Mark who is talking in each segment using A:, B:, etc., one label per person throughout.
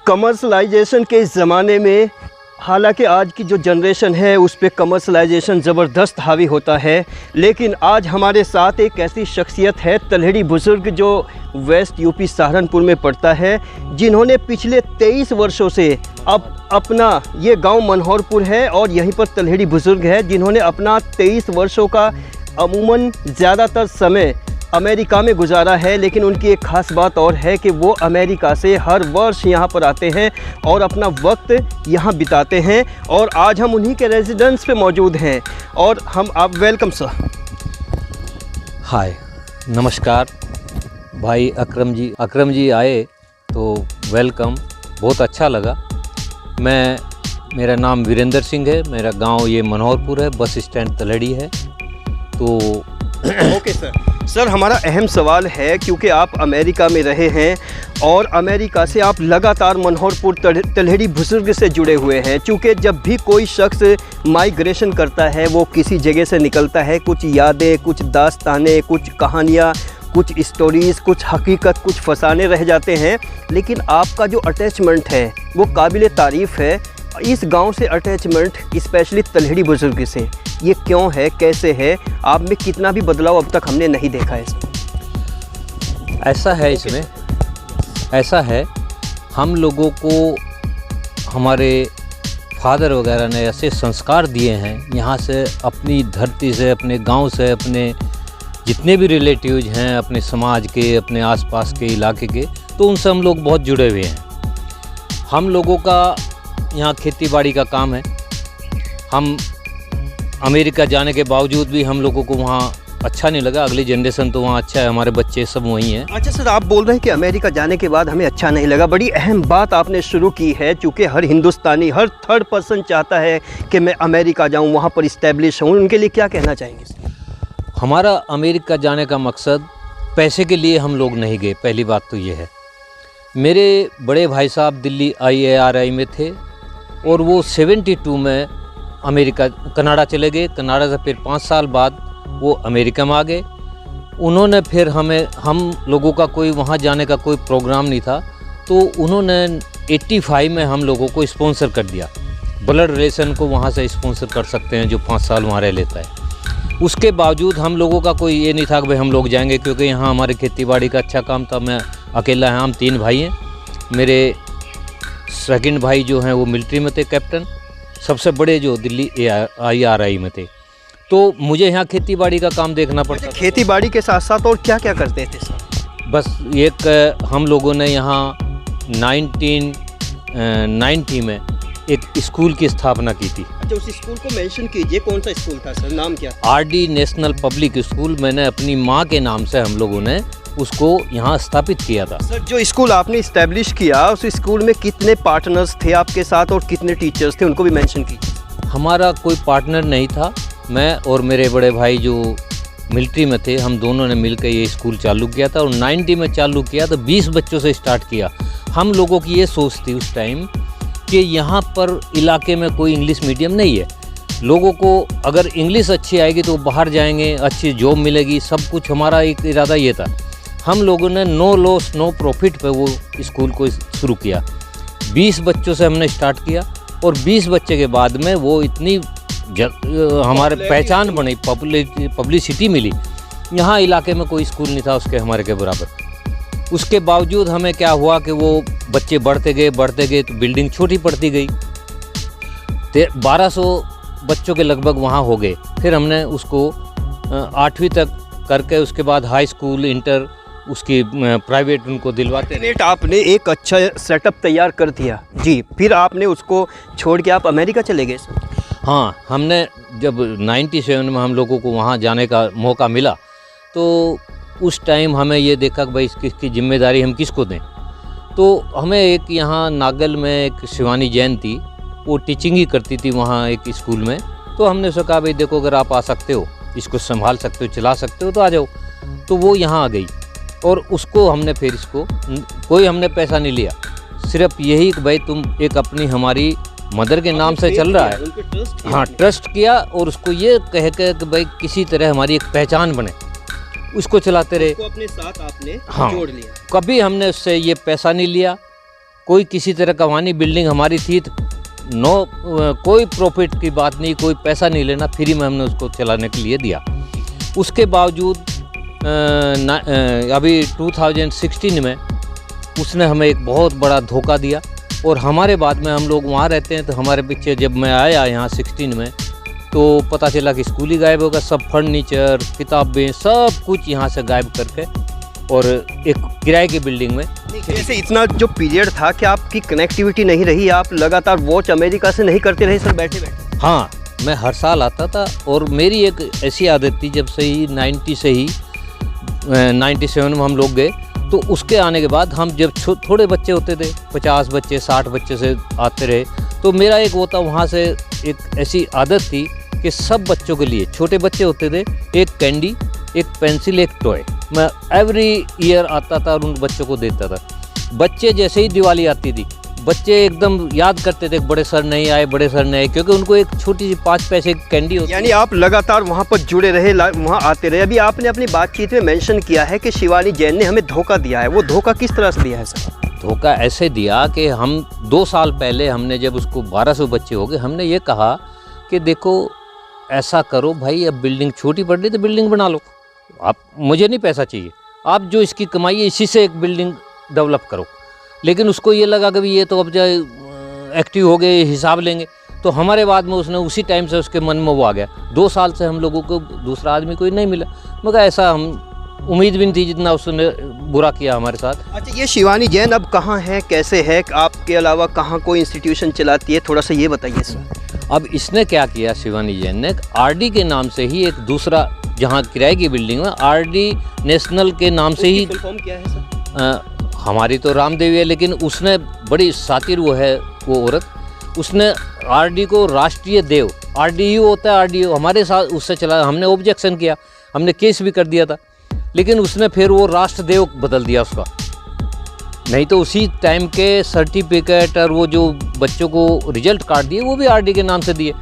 A: Commercialisation के इस ज़माने में हालांकि आज की जो जनरेशन है उस पे कमर्शलाइजेशन ज़बरदस्त हावी होता है, लेकिन आज हमारे साथ एक ऐसी शख्सियत है तलहड़ी बुज़ुर्ग जो वेस्ट यूपी सहारनपुर में पड़ता है, जिन्होंने पिछले 23 वर्षों से अब अपना ये गांव मनोहरपुर है और यहीं पर तलहड़ी बुज़ुर्ग है, जिन्होंने अपना 23 वर्षों का अमूमन ज़्यादातर समय अमेरिका में गुजारा है। लेकिन उनकी एक ख़ास बात और है कि वो अमेरिका से हर वर्ष यहाँ पर आते हैं और अपना वक्त यहाँ बिताते हैं, और आज हम उन्हीं के रेजिडेंस पे मौजूद हैं। और हम आप वेलकम सर।
B: हाय, नमस्कार भाई अकरम जी आए तो वेलकम, बहुत अच्छा लगा। मेरा नाम वीरेंद्र सिंह है, मेरा गांव ये मनोहरपुर है, बस स्टैंड तलहड़ी है। तो
A: ओके सर, हमारा अहम सवाल है, क्योंकि आप अमेरिका में रहे हैं और अमेरिका से आप लगातार मनोहरपुर तलहड़ी बुज़ुर्ग से जुड़े हुए हैं। चूँकि जब भी कोई शख्स माइग्रेशन करता है वो किसी जगह से निकलता है, कुछ यादें, कुछ दास्तानें, कुछ कहानियाँ, कुछ स्टोरीज़, कुछ हकीकत, कुछ फसाने रह जाते हैं। लेकिन आपका जो अटैचमेंट है वो काबिल तारीफ़ है। इस गांव से अटैचमेंट स्पेशली तलहड़ी बुज़ुर्ग से, ये क्यों है, कैसे है? आप में कितना भी बदलाव अब तक हमने नहीं देखा है इसमें।
B: ऐसा है हम लोगों को हमारे फादर वगैरह ने ऐसे संस्कार दिए हैं, यहाँ से अपनी धरती से, अपने गांव से, अपने जितने भी रिलेटिव्स हैं, अपने समाज के, अपने आसपास के इलाके के, तो उनसे हम लोग बहुत जुड़े हुए हैं। हम लोगों का यहाँ खेती बाड़ी का काम है। हम अमेरिका जाने के बावजूद भी हम लोगों को वहाँ अच्छा नहीं लगा। अगली जनरेशन तो वहाँ अच्छा है, हमारे बच्चे सब वहीं हैं।
A: अच्छा सर, आप बोल रहे हैं कि अमेरिका जाने के बाद हमें अच्छा नहीं लगा। बड़ी अहम बात आपने शुरू की है, चूँकि हर हिंदुस्तानी, हर थर्ड पर्सन चाहता है कि मैं अमेरिका जाऊँ, वहाँ पर इस्टेब्लिश हूँ। उनके लिए क्या कहना चाहेंगे?
B: हमारा अमेरिका जाने का मकसद पैसे के लिए हम लोग नहीं गए, पहली बात तो ये है। मेरे बड़े भाई साहब दिल्ली IARI में थे और वो 72 में कनाडा चले गए। कनाडा से फिर 5 साल बाद वो अमेरिका में आ गए। उन्होंने फिर हम लोगों का कोई वहाँ जाने का कोई प्रोग्राम नहीं था, तो उन्होंने 85 में हम लोगों को स्पॉन्सर कर दिया। ब्लड रिलेशन को वहाँ से स्पॉन्सर कर सकते हैं जो 5 साल वहाँ रह लेता है। उसके बावजूद हम लोगों का कोई ये नहीं था कि भाई हम लोग जाएंगे, क्योंकि यहाँ हमारे खेती बाड़ी का अच्छा काम था। मैं अकेला है, हम 3 भाई हैं। मेरे सेकंड भाई जो हैं वो मिलिट्री में थे, कैप्टन। सबसे बड़े जो दिल्ली IRI में थे। तो मुझे यहाँ खेती बाड़ी का काम देखना पड़ता।
A: खेती बाड़ी के साथ साथ और क्या क्या करते थे सर?
B: बस एक हम लोगों ने यहाँ 1990 में एक स्कूल की स्थापना की थी।
A: अच्छा, उस स्कूल को मेंशन कीजिए, कौन सा स्कूल था सर, नाम क्या?
B: RD national public school. मैंने अपनी माँ के नाम से हम लोगों ने उसको यहाँ स्थापित किया था।
A: सर, जो स्कूल आपने इस्टेब्लिश किया, उस स्कूल में कितने पार्टनर्स थे आपके साथ और कितने टीचर्स थे, उनको भी मेंशन कीजिए।
B: हमारा कोई पार्टनर नहीं था। मैं और मेरे बड़े भाई जो मिलिट्री में थे, हम दोनों ने मिलकर ये स्कूल चालू किया था। और 90 में चालू किया तो 20 बच्चों से स्टार्ट किया। हम लोगों की ये सोच थी उस टाइम कि यहाँ पर इलाके में कोई इंग्लिश मीडियम नहीं है। लोगों को अगर इंग्लिश अच्छी आएगी तो बाहर जाएंगे, अच्छी जॉब मिलेगी, सब कुछ। हमारा एक इरादा ये था। हम लोगों ने नो लॉस नो प्रॉफिट पे वो स्कूल को शुरू किया। 20 बच्चों से हमने स्टार्ट किया और 20 बच्चे के बाद में वो इतनी हमारे पहचान बनी, पब्लिसिटी मिली। यहाँ इलाके में कोई स्कूल नहीं था उसके हमारे के बराबर। उसके बावजूद हमें क्या हुआ कि वो बच्चे बढ़ते गए तो बिल्डिंग छोटी पड़ती गई। 1200 बच्चों के लगभग वहाँ हो गए। फिर हमने उसको 8वीं तक करके उसके बाद हाई स्कूल, इंटर, उसकी प्राइवेट उनको दिलवाते रहे।
A: आपने एक अच्छा सेटअप तैयार कर दिया जी, फिर आपने उसको छोड़ के आप अमेरिका चले गए।
B: हाँ, हमने जब 97 में हम लोगों को वहाँ जाने का मौका मिला तो उस टाइम हमें ये देखा कि भाई इसकी जिम्मेदारी हम किसको दें। तो हमें एक यहाँ नागल में एक शिवानी जैन थी, वो टीचिंग ही करती थी वहाँ एक स्कूल में। तो हमने उससे कहा भाई देखो, अगर आप आ सकते हो, इसको संभाल सकते हो, चला सकते हो तो आ जाओ। तो वो यहाँ आ गई और उसको हमने फिर इसको कोई हमने पैसा नहीं लिया, सिर्फ यही कि भाई तुम एक अपनी हमारी मदर के नाम से चल रहा है। हाँ, ट्रस्ट किया और उसको ये कह के कि भाई किसी तरह हमारी एक पहचान बने, उसको चलाते रहे।
A: अपने साथ आपने
B: हाँ,
A: जोड़ लिया।
B: कभी हमने उससे ये पैसा नहीं लिया, कोई किसी तरह का वहाँ नहीं, बिल्डिंग हमारी थी तो कोई प्रॉफिट की बात नहीं, कोई पैसा नहीं लेना, फ्री में हमने उसको चलाने के लिए दिया। उसके बावजूद अभी 2016 में उसने हमें एक बहुत बड़ा धोखा दिया और हमारे बाद में हम लोग वहाँ रहते हैं तो हमारे पीछे जब मैं आया यहाँ 16 में तो पता चला कि स्कूल ही गायब होगा, सब फर्नीचर, किताबें, सब कुछ यहाँ से गायब करके और एक किराए की बिल्डिंग में।
A: जैसे इतना जो पीरियड था कि आपकी कनेक्टिविटी नहीं रही, आप लगातार वॉच अमेरिका से नहीं करते रहे सर बैठे बैठे?
B: हाँ, मैं हर साल आता था और मेरी एक ऐसी आदत थी जब से ही 97 में हम लोग गए तो उसके आने के बाद हम जब थोड़े बच्चे होते थे, 50 बच्चे 60 बच्चे से आते रहे, तो मेरा एक वो था वहाँ से एक ऐसी आदत थी कि सब बच्चों के लिए, छोटे बच्चे होते थे, एक कैंडी, एक पेंसिल, एक टॉय, मैं एवरी ईयर आता था और उन बच्चों को देता था। बच्चे जैसे ही दिवाली आती थी बच्चे एकदम याद करते थे बड़े सर नहीं आए, बड़े सर नहीं आए, क्योंकि उनको एक छोटी सी 5 पैसे की कैंडी होती।
A: यानी आप लगातार वहाँ पर जुड़े रहे, वहाँ आते रहे। अभी आपने अपनी बातचीत में मेंशन किया है कि शिवानी जैन ने हमें धोखा दिया है, वो धोखा किस तरह से दिया है सर?
B: धोखा ऐसे दिया कि हम 2 साल पहले हमने जब उसको 1200 बच्चे हो गए, हमने ये कहा कि देखो ऐसा करो भाई, अब बिल्डिंग छोटी पड़ रही तो बिल्डिंग बना लो, आप, मुझे नहीं पैसा चाहिए, आप जो इसकी कमाई है इसी से एक बिल्डिंग डेवलप करो। लेकिन उसको ये लगा कि ये तो अब जो एक्टिव हो गए, हिसाब लेंगे, तो हमारे बाद में उसने उसी टाइम से उसके मन में वो आ गया। 2 साल से हम लोगों को दूसरा आदमी कोई नहीं मिला, मगर ऐसा हम उम्मीद भी नहीं थी जितना उसने बुरा किया हमारे साथ।
A: अच्छा, ये शिवानी जैन अब कहाँ है, कैसे है, आपके अलावा कहाँ कोई इंस्टीट्यूशन चलाती है, थोड़ा सा ये बताइए सर।
B: अब इसने क्या किया, शिवानी जैन ने RD के नाम से ही एक दूसरा, जहाँ किराए की बिल्डिंग में RD नेशनल के नाम से ही,
A: फुल फॉर्म क्या है सर?
B: हमारी तो रामदेवी है, लेकिन उसने बड़ी सातिर वो है वो औरत, उसने RD को राष्ट्रीय देव, RDU होता है, RDU हमारे साथ उससे चला, हमने ऑब्जेक्शन किया, हमने केस भी कर दिया था, लेकिन उसने फिर वो राष्ट्रदेव बदल दिया उसका। नहीं तो उसी टाइम के सर्टिफिकेट और वो जो बच्चों को रिजल्ट कार्ड दिए वो भी RD के नाम से दिए।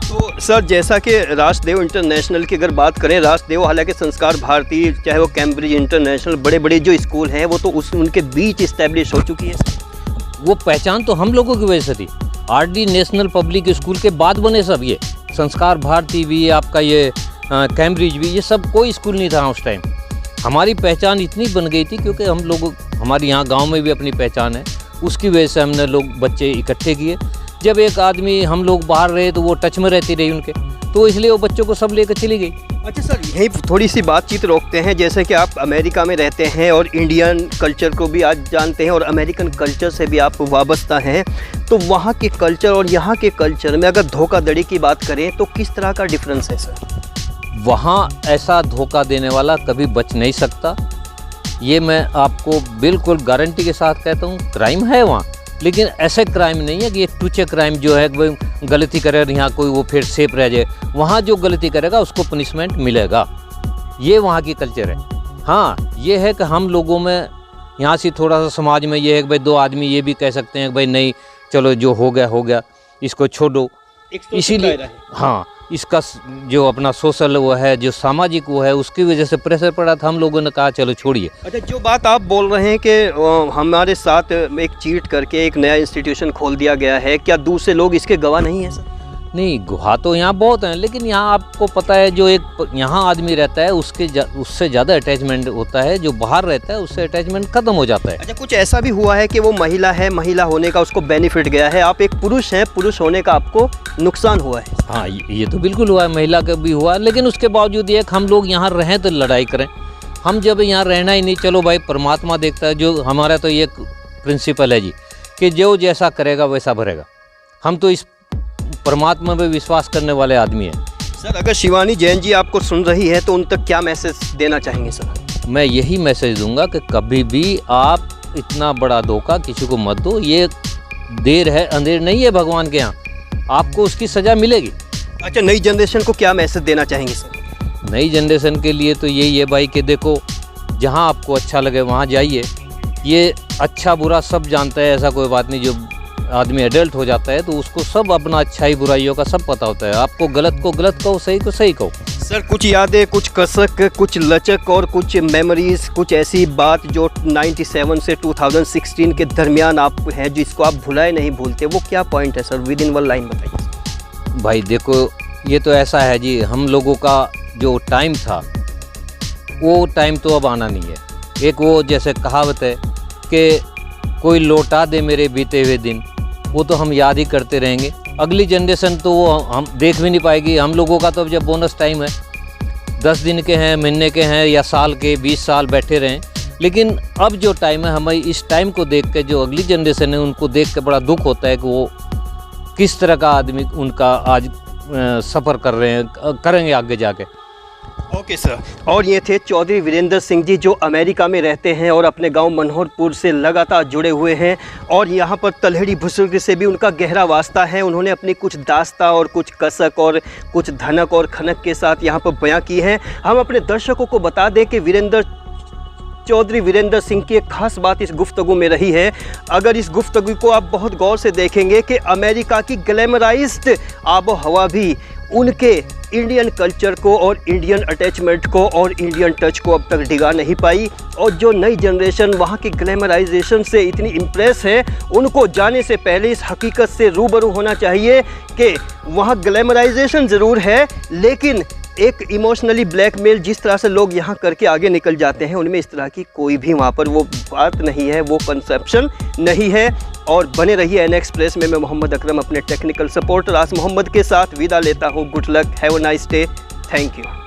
A: तो सर जैसा कि राष्ट्रदेव इंटरनेशनल की अगर बात करें, राष्ट्रदेव हालांकि संस्कार भारती, चाहे वो कैम्ब्रिज इंटरनेशनल, बड़े बड़े जो स्कूल हैं वो तो उनके बीच इस्टेब्लिश हो चुकी है।
B: वो पहचान तो हम लोगों की वजह से थी, RD नेशनल पब्लिक स्कूल के बाद बने सब, ये संस्कार भारती भी, आपका ये कैम्ब्रिज भी, ये सब कोई स्कूल नहीं था उस टाइम। हमारी पहचान इतनी बन गई थी क्योंकि हम लोग, हमारे यहाँ गांव में भी अपनी पहचान है, उसकी वजह से हमने लोग बच्चे इकट्ठे किए। जब एक आदमी, हम लोग बाहर रहे तो वो टच में रहती रही उनके, तो इसलिए वो बच्चों को सब लेकर चली गई।
A: अच्छा सर, यहीं थोड़ी सी बातचीत रोकते हैं। जैसे कि आप अमेरिका में रहते हैं और इंडियन कल्चर को भी आज जानते हैं और अमेरिकन कल्चर से भी आप वाबस्ता हैं, तो वहाँ के कल्चर और यहाँ के कल्चर में अगर धोखाधड़ी की बात करें तो किस तरह का डिफरेंस है सर?
B: वहाँ ऐसा धोखा देने वाला कभी बच नहीं सकता, ये मैं आपको बिल्कुल गारंटी के साथ कहता हूँ। क्राइम है वहाँ, लेकिन ऐसे क्राइम नहीं है कि एक टूचे क्राइम जो है वो गलती करे यहाँ कोई वो फिर सेफ रह जाए। वहाँ जो गलती करेगा उसको पनिशमेंट मिलेगा, ये वहाँ की कल्चर है। हाँ, ये है कि हम लोगों में यहाँ से थोड़ा सा समाज में ये है कि भाई 2 आदमी ये भी कह सकते हैं कि भाई नहीं चलो जो हो गया हो गया, इसको छोड़ो, इसीलिए हाँ, इसका जो अपना सोशल वो है, जो सामाजिक वो है, उसकी वजह से प्रेशर पड़ा था, हम लोगों ने कहा चलो छोड़िए।
A: अच्छा, जो बात आप बोल रहे हैं कि हमारे साथ एक चीट करके एक नया इंस्टीट्यूशन खोल दिया गया है, क्या दूसरे लोग इसके गवाह नहीं हैं सर?
B: नहीं, गुहा तो यहाँ बहुत हैं, लेकिन यहाँ आपको पता है जो एक यहाँ आदमी रहता है उससे ज़्यादा अटैचमेंट होता है, जो बाहर रहता है उससे अटैचमेंट ख़त्म हो जाता है।
A: अच्छा, कुछ ऐसा भी हुआ है कि वो महिला है, महिला होने का उसको बेनिफिट गया है, आप एक पुरुष हैं, पुरुष होने का आपको नुकसान हुआ है?
B: हाँ, ये तो बिल्कुल हुआ है, महिला का भी हुआ, लेकिन उसके बावजूद ये हम लोग यहाँ रहें तो लड़ाई करें, हम जब यहाँ रहना ही नहीं, चलो भाई परमात्मा देखता है, जो हमारा तो ये प्रिंसिपल है जी कि जो जैसा करेगा वैसा भरेगा। हम तो इस परमात्मा पे विश्वास करने वाले आदमी हैं।
A: सर, अगर शिवानी जैन जी आपको सुन रही है तो उन तक क्या मैसेज देना चाहेंगे सर?
B: मैं यही मैसेज दूंगा कि कभी भी आप इतना बड़ा धोखा किसी को मत दो, ये देर है अंधेर नहीं है भगवान के यहाँ, आपको उसकी सज़ा मिलेगी।
A: अच्छा, नई जनरेशन को क्या मैसेज देना चाहेंगे सर?
B: नई जनरेशन के लिए तो यही है भाई कि देखो, जहाँ आपको अच्छा लगे वहाँ जाइए, ये अच्छा बुरा सब जानता है, ऐसा कोई बात नहीं। जो आदमी एडल्ट हो जाता है तो उसको सब अपना अच्छाई बुराइयों का सब पता होता है, आपको गलत को गलत कहो, सही को सही कहो।
A: सर कुछ यादें, कुछ कसक, कुछ लचक और कुछ मेमोरीज, कुछ ऐसी बात जो 97 से 2016 के दरमियान आप हैं जिसको आप भुलाए नहीं भूलते, वो क्या पॉइंट है sir? With in one line बताइए।
B: भाई देखो, ये तो ऐसा है जी, हम लोगों का जो टाइम था वो टाइम तो अब आना नहीं है। एक वो जैसे कहावत है कि कोई लौटा दे मेरे बीते हुए दिन, वो तो हम याद ही करते रहेंगे। अगली जनरेशन तो वो हम देख भी नहीं पाएगी। हम लोगों का तो अब जब बोनस टाइम है, 10 दिन के हैं, महीने के हैं या साल के, 20 साल बैठे रहें। लेकिन अब जो टाइम है, हमें इस टाइम को देख के जो अगली जनरेशन है उनको देख के बड़ा दुख होता है कि वो किस तरह का आदमी उनका आज सफ़र कर रहे हैं, करेंगे आगे जाके।
A: Okay sir. और ये थे चौधरी वीरेंद्र सिंह जी जो अमेरिका में रहते हैं और अपने गांव मनोहरपुर से लगातार जुड़े हुए हैं, और यहाँ पर तलहड़ी बुजुर्ग से भी उनका गहरा वास्ता है। उन्होंने अपनी कुछ दास्ता और कुछ कसक और कुछ धनक और खनक के साथ यहाँ पर बयां की है। हम अपने दर्शकों को बता दें कि चौधरी वीरेंद्र सिंह की एक खास बात इस गुफ्तगू में रही है। अगर इस गुफ्तगू को आप बहुत गौर से देखेंगे कि अमेरिका की ग्लैमराइज्ड आबो हवा भी उनके इंडियन कल्चर को और इंडियन अटैचमेंट को और इंडियन टच को अब तक डिगा नहीं पाई। और जो नई जनरेशन वहाँ की ग्लैमराइजेशन से इतनी इम्प्रेस है, उनको जाने से पहले इस हकीकत से रूबरू होना चाहिए कि वहाँ ग्लैमराइजेशन ज़रूर है, लेकिन एक इमोशनली ब्लैकमेल जिस तरह से लोग यहाँ करके आगे निकल जाते हैं, उनमें इस तरह की कोई भी वहाँ पर वो बात नहीं है, वो कंसेप्शन नहीं है। और बने रहिए एन एक्सप्रेस में। मैं मोहम्मद अकरम अपने टेक्निकल सपोर्टर आस मोहम्मद के साथ विदा लेता हूँ। Good luck, have a nice day, thank you.